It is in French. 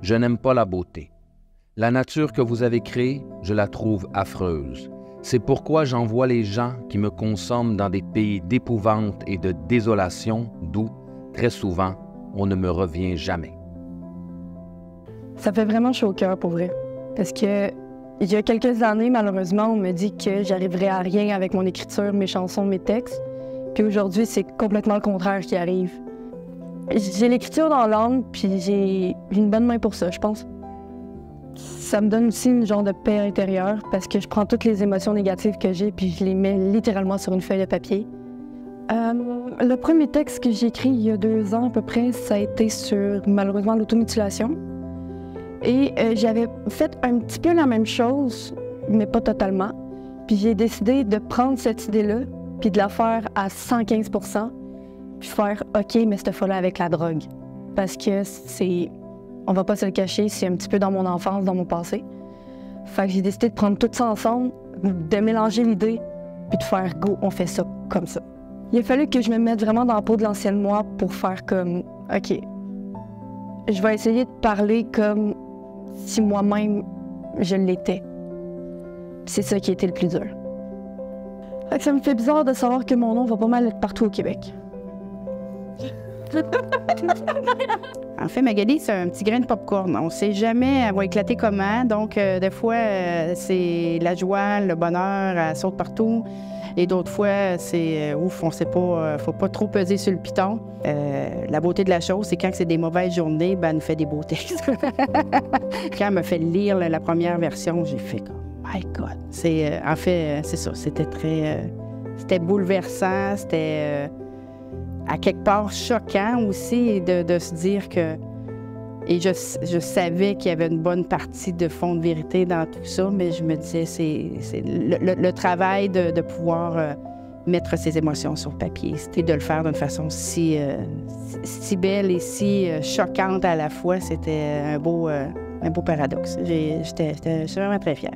Je n'aime pas la beauté. La nature que vous avez créée, je la trouve affreuse. C'est pourquoi j'envoie les gens qui me consomment dans des pays d'épouvante et de désolation, d'où, très souvent, on ne me revient jamais. » Ça fait vraiment chaud au cœur, pour vrai. Parce que il y a quelques années, malheureusement, on me dit que j'arriverais à rien avec mon écriture, mes chansons, mes textes. Puis aujourd'hui, c'est complètement le contraire qui arrive. J'ai l'écriture dans l'âme, puis j'ai une bonne main pour ça, je pense. Ça me donne aussi une genre de paix intérieure parce que je prends toutes les émotions négatives que j'ai puis je les mets littéralement sur une feuille de papier. Le premier texte que j'ai écrit il y a 2 ans à peu près, ça a été sur, malheureusement, l'automutilation. Et j'avais fait un petit peu la même chose, mais pas totalement. Puis j'ai décidé de prendre cette idée-là puis de la faire à 115 %, puis faire « OK, mais cette fois-là avec la drogue. » Parce que c'est... On va pas se le cacher, c'est un petit peu dans mon enfance, dans mon passé. Fait que j'ai décidé de prendre tout ça ensemble, de mélanger l'idée, puis de faire « Go, on fait ça comme ça. » Il a fallu que je me mette vraiment dans la peau de l'ancienne moi pour faire comme « OK, je vais essayer de parler comme si moi-même je l'étais. » C'est ça qui a été le plus dur. Fait que ça me fait bizarre de savoir que mon nom va pas mal être partout au Québec. En fait, Magali, c'est un petit grain de popcorn. On ne sait jamais elle va éclater comment. Donc, des fois, c'est la joie, le bonheur, elle saute partout. Et d'autres fois, c'est ouf, on ne sait pas, faut pas trop peser sur le piton. La beauté de la chose, c'est quand c'est des mauvaises journées, ben, elle nous fait des beaux textes. Quand elle me fait lire la première version, j'ai fait comme, my God. En fait, c'est ça. C'était très. C'était bouleversant. C'était. À quelque part choquant aussi de se dire que... Et je savais qu'il y avait une bonne partie de fond de vérité dans tout ça, mais je me disais, c'est le travail de pouvoir mettre ses émotions sur papier. C'était de le faire d'une façon si belle et si choquante à la fois. C'était un beau paradoxe. J'étais vraiment très fière.